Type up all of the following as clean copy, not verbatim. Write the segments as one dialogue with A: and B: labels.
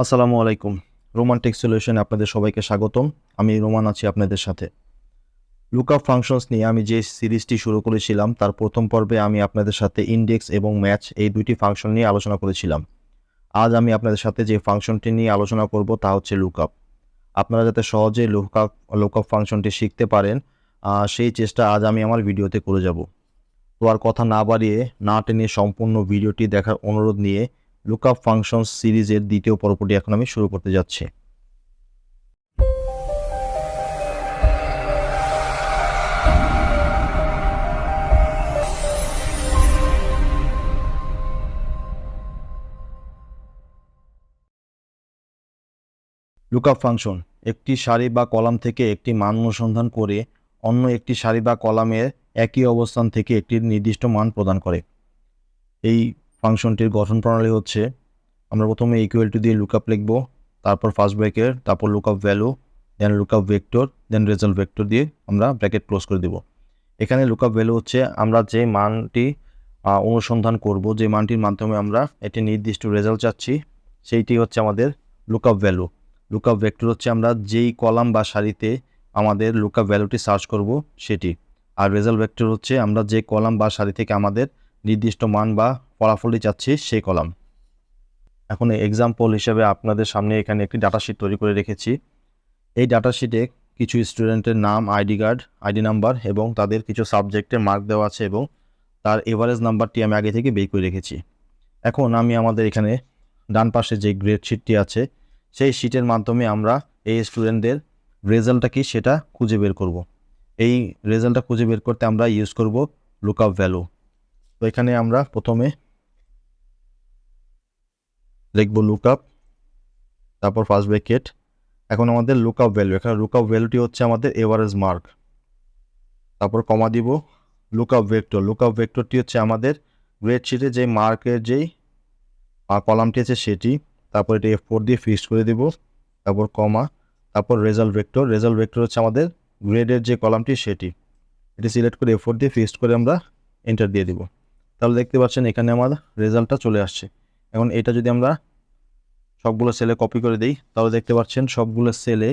A: আসসালামু আলাইকুম। Roman take সলিউশনে আপনাদের সবাইকে স্বাগতম। আমি রোমান আছি আপনাদের সাথে। লুকআপ ফাংশনস নিয়ে আমি যে সিরিজটি শুরু করেছিলাম তার প্রথম পর্বে আমি আপনাদের সাথে ইনডেক্স এবং ম্যাচ এই দুইটি ফাংশন নিয়ে আলোচনা করেছিলাম। আজ আমি আপনাদের সাথে যে ফাংশনটি নিয়ে আলোচনা করব তা হচ্ছে লুকআপ। আপনারা যাতে সহজে লুকআপ ফাংশনটি শিখতে পারেন সেই চেষ্টা আজ আমি আমার ভিডিওতে করে যাব। তো আর কথা না বাড়িয়ে না টেনে সম্পূর্ণ ভিডিওটি দেখার অনুরোধ নিয়ে লুকআপ ফাংশনস সিরিজের দ্বিতীয় পর্বটি এখন আমি শুরু করতে যাচ্ছি। লুকআপ ফাংশন একটি সারি বা কলাম থেকে একটি মান অনুসন্ধান করে অন্য একটি সারি বা কলামের একই অবস্থান থেকে একটি নির্দিষ্ট মান প্রদান করে। এই ফাংশনটির গঠন প্রণালী হচ্ছে, আমরা প্রথমে ইকুয়াল টু দিয়ে লুকআপ লিখব, তারপর ফার্স্ট ব্র্যাকেট, তারপর লুকআপ ভ্যালু, দেন লুকআপ ভেক্টর, দেন রেজাল্ট ভেক্টর দিয়ে আমরা ব্র্যাকেট ক্লোজ করে দেব। এখানে লুকআপ ভ্যালু হচ্ছে আমরা যে মানটি অনুসন্ধান করব, যে মানটির মাধ্যমে আমরা একটি নির্দিষ্ট রেজাল্ট চাচ্ছি, সেইটি হচ্ছে আমাদের লুকআপ ভ্যালু। লুকআপ ভেক্টর হচ্ছে আমরা যেই কলাম বা সারিতে আমাদের লুকআপ ভ্যালুটি সার্চ করব সেটি। আর রেজাল্ট ভেক্টর হচ্ছে আমরা যে কলাম বা সারি থেকে আমাদের নির্দিষ্ট মান বা ফলাফলটি চাচ্ছি সেই কলাম। এখন এক্সাম্পল হিসেবে আপনাদের সামনে এখানে একটি ডাটাশিট তৈরি করে রেখেছি। এই ডাটাশিটে কিছু স্টুডেন্টের নাম, আইডি কার্ড, আইডি নাম্বার এবং তাদের কিছু সাবজেক্টের মার্ক দেওয়া আছে এবং তার এভারেজ নাম্বারটি আমি আগে থেকে বের করে রেখেছি। এখন আমি আমাদের এখানে ডান পাশে যে গ্রেড শিটটি আছে সেই শিটের মাধ্যমে আমরা এই স্টুডেন্টদের রেজাল্টটা কি সেটা খুঁজে বের করব। এই রেজাল্টটা খুঁজে বের করতে আমরা ইউজ করব লুকআপ ভ্যালু। তো এখানে আমরা প্রথমে লিখব লুকআপ, তারপর ফার্স্ট ব্র্যাকেট। এখন আমাদের লুকআপ ভ্যালু, এখানে লুকআপ ভ্যালুটি হচ্ছে আমাদের এভারেজ মার্ক, তারপর কমা দিব। লুকআপ ভেক্টর, লুকআপ ভেক্টরটি হচ্ছে আমাদের গ্রেড শিটে যে মার্কের যেই কলামটি আছে সেটি, তারপর এটা F4 দিয়ে ফিক্সড করে দিব, তারপর কমা, তারপর রেজাল্ট ভেক্টর, রেজাল্ট ভেক্টর হচ্ছে আমাদের গ্রেডের যে কলামটি সেটি, এটি সিলেক্ট করে F4 দিয়ে ফিক্সড করে আমরা এন্টার দিয়ে দিব। তাহলে দেখতে পাচ্ছেন এখানে আমার রেজাল্টটা চলে আসছে। এখন এটা যদি আমরা সবগুলো সেলে কপি করে দিই তাহলে দেখতে পাচ্ছেন সবগুলো সেলে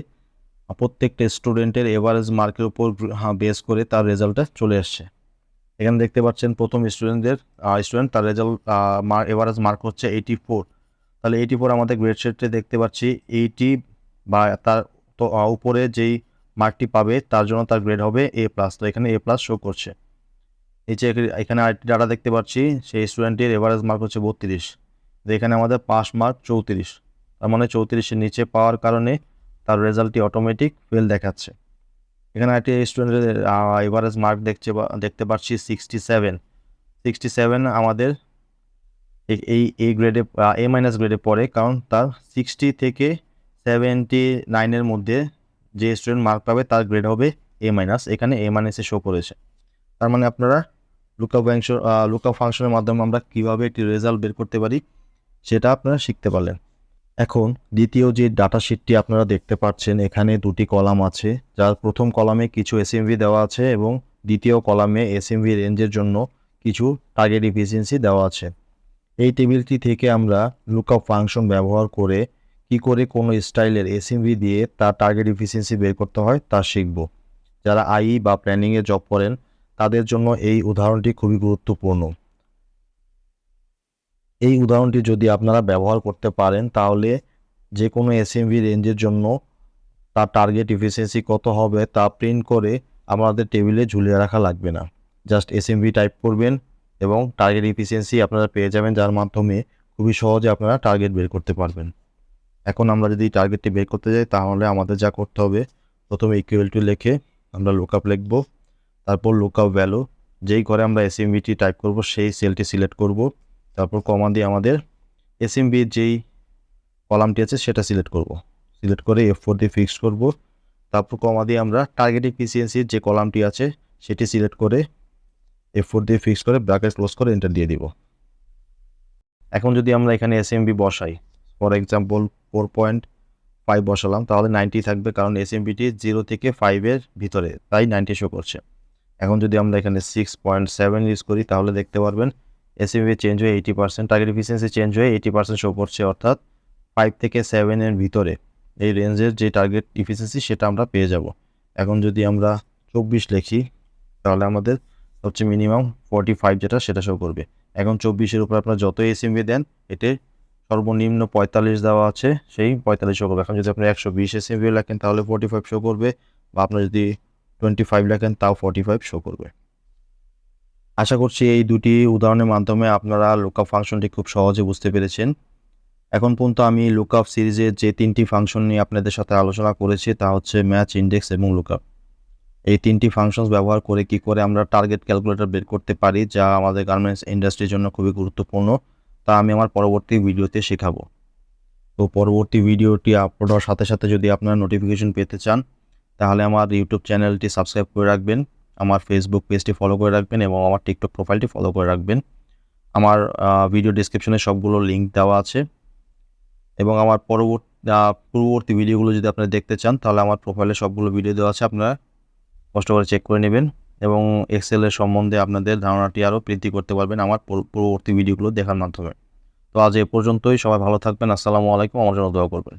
A: প্রত্যেকটা স্টুডেন্টের এভারেজ মার্কের উপর বেস করে তার রেজাল্টটা চলে আসছে। এখানে দেখতে পাচ্ছেন প্রথম স্টুডেন্ট তার রেজাল্ট এভারেজ মার্ক হচ্ছে 84। তাহলে 84 আমাদের গ্রেড শিটে দেখতে পাচ্ছি 80 বা তার তো উপরে যেই মার্কটি পাবে তার জন্য তার গ্রেড হবে A+। তো এখানে A+ শো করছে। নিচে এখানে আরেকটি ডাটা দেখতে পাচ্ছি, সেই স্টুডেন্টের এভারেজ মার্ক হচ্ছে 32। এখানে আমাদের পাস মার্ক 34, তার মানে 34-এর নিচে পাওয়ার কারণে তার রেজাল্টটি অটোমেটিক ফেল দেখাচ্ছে। এখানে একটি স্টুডেন্টের এভারেজ মার্ক দেখতে পাচ্ছি 67 আমাদের এই গ্রেডে A- গ্রেডে পড়ে, কারণ তার 60 থেকে 79-এর মধ্যে যে স্টুডেন্ট মার্ক পাবে তার গ্রেড হবে A-। এখানে A- শো করেছে। তার মানে আপনারা লুকআপ ফাংশনের মাধ্যমে আমরা কিভাবে একটি রেজাল্ট বের করতে পারি সেটা আপনারা শিখতে পারলেন। এখন দ্বিতীয় যে ডাটা শিটটি আপনারা দেখতে পাচ্ছেন, এখানে দুটি কলাম আছে, যার প্রথম কলামে কিছু এসএমভি দেওয়া আছে এবং দ্বিতীয় কলামে এসএমভি রেঞ্জের জন্য কিছু টার্গেট এফিসিয়েন্সি দেওয়া আছে। এই টেবিলটি থেকে আমরা লুকআপ ফাংশন ব্যবহার করে কি করে কোনো স্টাইলের এসএমভি দিয়ে তার টার্গেট এফিসিয়েন্সি বের করতে হয় তা শিখব। যারা আইই বা প্ল্যানিংয়ে জব করেন তাদের জন্য এই উদাহরণটি খুবই গুরুত্বপূর্ণ। এই উদাহরণটি যদি আপনারা ব্যবহার করতে পারেন তাহলে যে কোনো এসএমভি রেঞ্জের জন্য তার টার্গেট এফিসিয়েন্সি কত হবে তা প্রিন্ট করে আমাদের টেবিলে ঝুলিয়ে রাখা লাগবে না। জাস্ট এসএমভি টাইপ করবেন এবং টার্গেট এফিসিয়েন্সি আপনারা পেয়ে যাবেন, যার মাধ্যমে খুবই সহজে আপনারা টার্গেট বের করতে পারবেন। এখন আমরা যদি টার্গেটটি বের করতে যাই তাহলে আমাদের যা করতে হবে, প্রথমে ইকুয়াল টু লিখে আমরা লুকআপ লিখব, তারপর লুকআপ ভ্যালু, যেই ঘরে আমরা এসএমভিটি টাইপ করব সেই সেলটি সিলেক্ট করব, তারপর কমা দিয়ে আমাদের এসএমভির যেই কলামটি আছে সেটা সিলেক্ট করব, সিলেক্ট করে F4 দিয়ে ফিক্সড করব, তারপর কমা দিয়ে আমরা টার্গেট এফিসিয়েন্সির যে কলামটি আছে সেটি সিলেক্ট করে F4 দিয়ে ফিক্স করে ব্র্যাকেট ক্লোজ করে এন্টার দিয়ে দিব। এখন যদি আমরা এখানে এসএমভি বসাই, ফর এক্সাম্পল 4.5 বসালাম, তাহলে 90 থাকবে, কারণ এসএমভিটি 0 থেকে 5-এর ভিতরে, তাই 90 শো করছে। এখন যদি আমরা এখানে 6.7 ইউজ করি তাহলে দেখতে পারবেন এসএমভি চেঞ্জ হয়ে 80%, টার্গেট এফিসিয়েন্সি চেঞ্জ হয়ে 80% শো করছে, অর্থাৎ 5 থেকে 7 এর ভিতরে এই রেঞ্জের যে টার্গেট ইফিসিয়েন্সি সেটা আমরা পেয়ে যাব। এখন যদি আমরা 24 লিখি তাহলে আমাদের হচ্ছে মিনিমাম 45 যেটা সেটা শো করবে। এখন 24-এর উপর আপনারা যত এসএমভি দেন এতে সর্বনিম্ন 45 দেওয়া আছে, সেই 45 শো করবে। এখন যদি আপনি 120 এসএমভি লেখেন তাহলে 45 শো করবে, বা আপনার যদি 25 লেখেন তাও 45 শো করবে। আশা করছি এই দুটি উদাহরণের মাধ্যমে আপনারা লুকআপ ফাংশনটি খুব সহজে বুঝতে পেরেছেন। এখন পর্যন্ত আমি লুকআপ সিরিজের যে 3টি ফাংশন নিয়ে আপনাদের সাথে আলোচনা করেছি তা হচ্ছে ম্যাচ, ইন্ডেক্স এবং লুকআপ। এই 3টি ফাংশনস ব্যবহার করে কি করে আমরা টার্গেট ক্যালকুলেটর বের করতে পারি, যা আমাদের গার্মেন্টস ইন্ডাস্ট্রির জন্য খুবই গুরুত্বপূর্ণ, তা আমি আমার পরবর্তী ভিডিওতে শেখাবো। তো পরবর্তী ভিডিওটি আপলোড হওয়ার সাথে সাথে যদি আপনারা নোটিফিকেশন পেতে চান তাহলে আমার ইউটিউব চ্যানেলটি সাবস্ক্রাইব করে রাখবেন, আমার ফেসবুক পেজটি ফলো করে রাখবেন এবং আমার টিকটক প্রোফাইলটি ফলো করে রাখবেন। আমার ভিডিও ডেসক্রিপশনে সবগুলো লিঙ্ক দেওয়া আছে, এবং আমার পূর্ববর্তী ভিডিওগুলো যদি আপনারা দেখতে চান তাহলে আমার প্রোফাইলে সবগুলো ভিডিও দেওয়া আছে, আপনারা কষ্ট করে চেক করে নেবেন এবং এক্সেলের সম্বন্ধে আপনাদের ধারণাটি আরও বৃদ্ধি করতে পারবেন আমার পূর্ববর্তী ভিডিওগুলো দেখার মাধ্যমে। তো আজ এ পর্যন্তই, সবাই ভালো থাকবেন। আসসালামু আলাইকুম, আমার জন্য দোয়া করবেন।